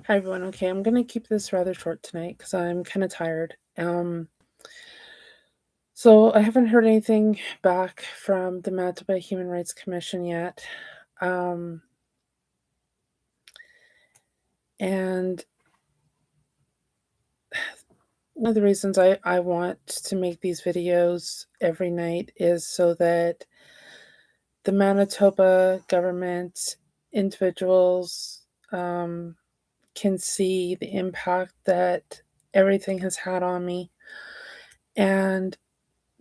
Hi everyone. Okay, I'm gonna keep this rather short tonight because I'm kind of tired. So I haven't heard anything back from the Manitoba Human Rights Commission yet. Um, and one of the reasons I want to make these videos every night is so that the Manitoba government, individuals, can see the impact that everything has had on me. And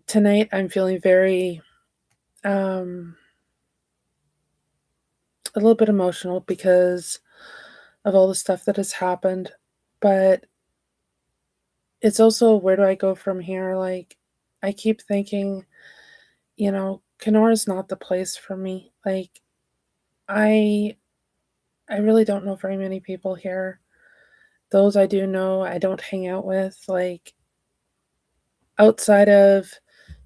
tonight I'm feeling very um a little bit emotional because of all the stuff that has happened, but it's also where do I go from here? Like, I keep thinking, Kenora is not the place for me. Like, I I really don't know very many people here. Those I do know, I don't hang out with. Like, outside of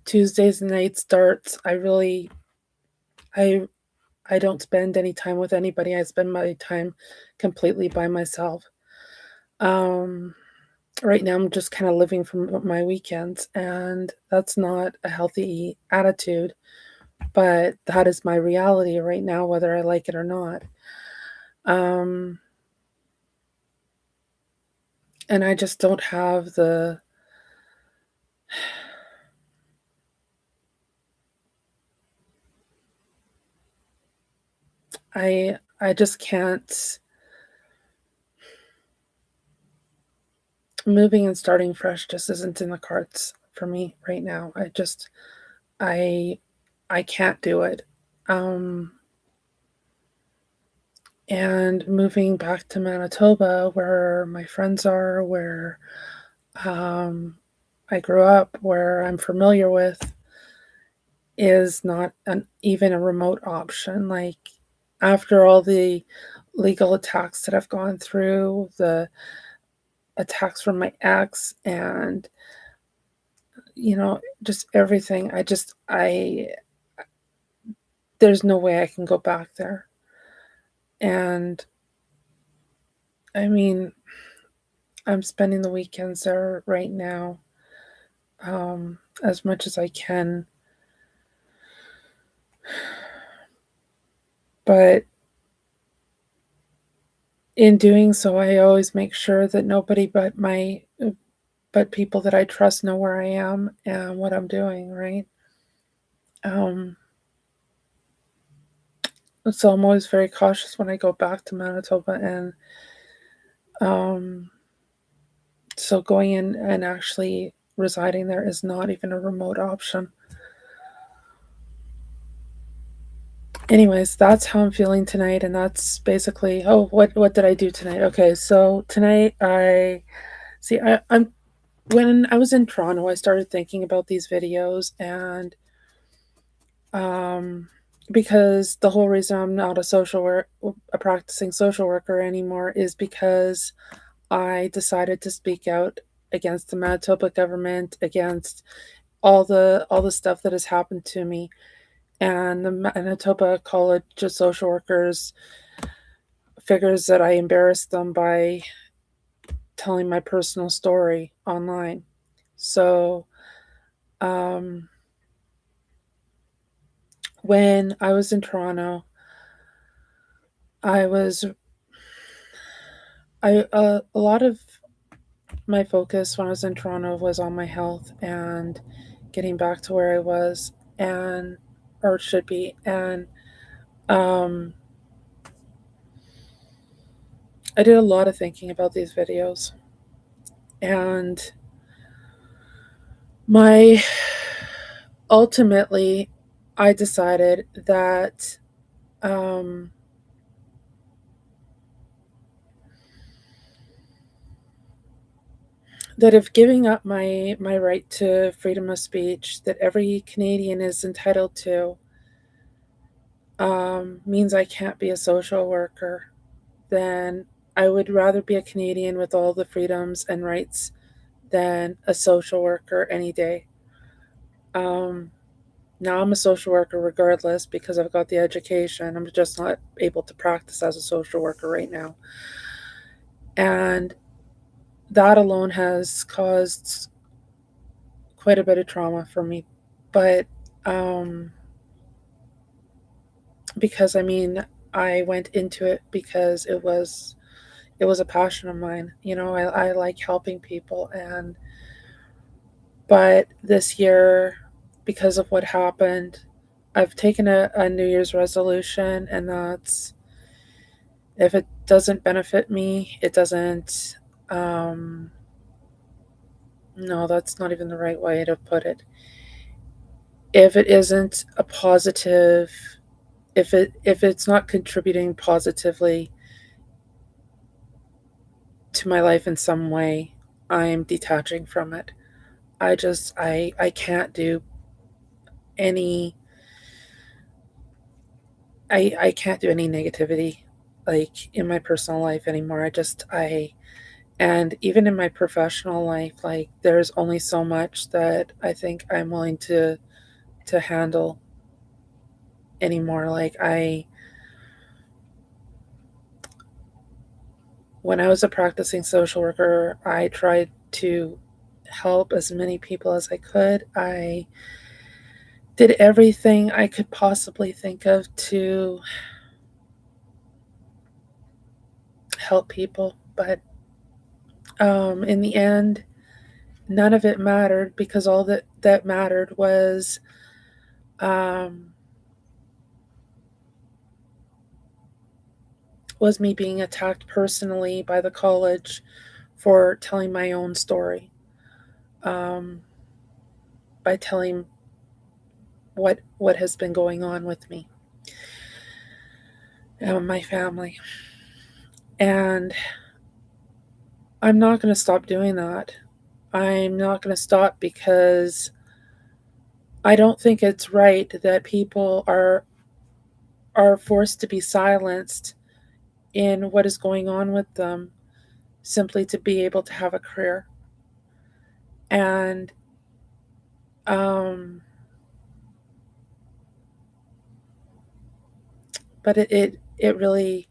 Tuesdays and night starts, I I don't spend any time with anybody. I spend my time completely by myself. Um right now I'm just kind of living from my weekends, and that's not a healthy attitude, but that is my reality right now, whether I like it or not. Um, and I just don't have I just can't. Moving and starting fresh just isn't in the cards for me right now. I I can't do it. Um, and moving back to Manitoba, where my friends are, where um, I grew up, where I'm familiar with, is not even a remote option. Like, after all the legal attacks that I've gone through, the attacks from my ex, and just everything, there's no way I can go back there. And I mean, I'm spending the weekends there right now, as much as I can. But in doing so, I always make sure that nobody but people that I trust know where I am and what I'm doing, right? Um, so I'm always very cautious when I go back to Manitoba, and um, so going in and actually residing there is not even a remote option. Anyways, that's how I'm feeling tonight, and that's basically. Oh, what did I do tonight? Okay, so tonight I see. I'm when I was in Toronto, I started thinking about these videos, and um, because the whole reason I'm not a practicing social worker anymore is because I decided to speak out against the Manitoba government, against all the stuff that has happened to me, and the Manitoba College of Social Workers figures that I embarrassed them by telling my personal story online. So, um, when I was in Toronto, I was I a lot of my focus when I was in Toronto was on my health and getting back to where I was, and or should be. And um, I did a lot of thinking about these videos, and my ultimately I decided um, that if giving up my right to freedom of speech that every Canadian is entitled to, means I can't be a social worker, then I would rather be a Canadian with all the freedoms and rights than a social worker any day. Um, Now I'm a social worker regardless because I've got the education. I'm just not able to practice as a social worker right now. And that alone has caused quite a bit of trauma for me. But um, because I mean, I went into it because it was a passion of mine. I like helping people, and but this year, because of what happened, I've taken a New Year's resolution, and that's if it doesn't benefit me, it doesn't. Um, no, that's not even the right way to put it. If it isn't a positive, if it's not contributing positively to my life in some way, I'm detaching from it. I can't do any I can't do any negativity like in my personal life anymore. I and even in my professional life, like there's only so much that I think I'm willing to handle anymore. Like I when I was a practicing social worker, I tried to help as many people as I could. I did everything I could possibly think of to help people, but in the end, none of it mattered because all that mattered um, was me being attacked personally by the college for telling my own story, um, by telling what has been going on with me and my family, and I'm not going to stop doing that. I'm not going to stop because I don't think it's right that people are forced to be silenced in what is going on with them simply to be able to have a career. And um, but it really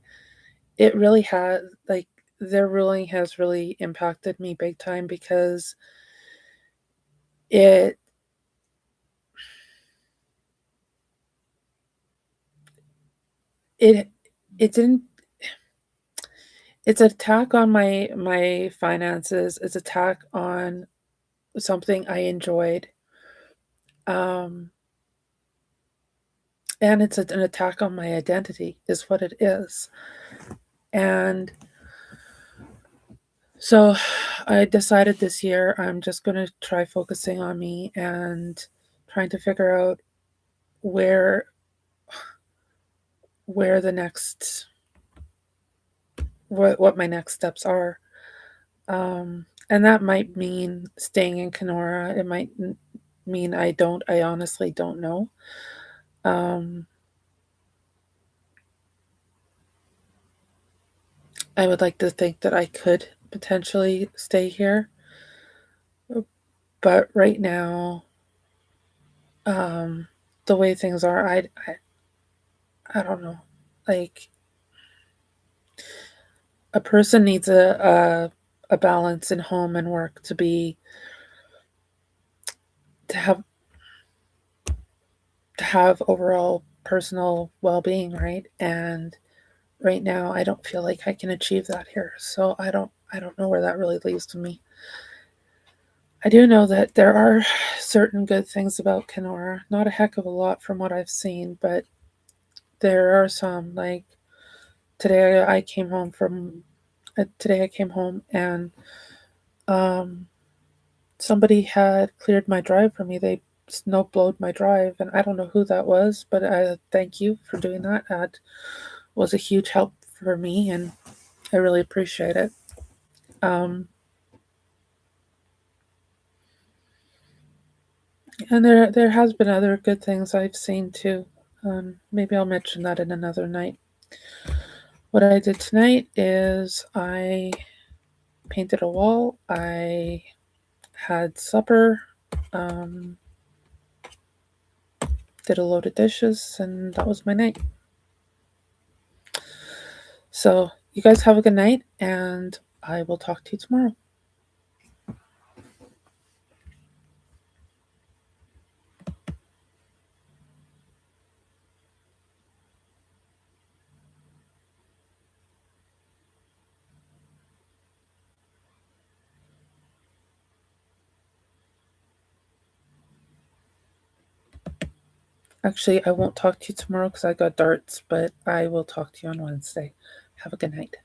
has like their ruling has really impacted me big time because it it it didn't it's an attack on my finances. It's an attack on something I enjoyed. Um, and it's an attack on my identity is what it is. And so I decided this year I'm just going to try focusing on me and trying to figure out where where the next what my next steps are. And that might mean staying in Kenora. It might mean I honestly don't know. Um, I would like to think that I could potentially stay here, but right now, um, the way things are, I don't know. Like a person needs a balance in home and work to have to have overall personal well-being, right? And right now I don't feel like I can achieve that here. So I don't know where that really leaves me. I do know that there are certain good things about Kenora. Not a heck of a lot from what I've seen, but there are some. Like today, I came home from. Today I came home and um, somebody had cleared my drive for me. They snow blowed my drive, and I don't know who that was, but thank you for doing that. That was a huge help for me, and I really appreciate it. Um, and there has been other good things I've seen too. Maybe I'll mention that in another night. What I did tonight is I painted a wall. I had supper. Um, did a load of dishes, and that was my night. So you guys have a good night, and I will talk to you tomorrow. Actually, I won't talk to you tomorrow because I got darts, but I will talk to you on Wednesday. Have a good night.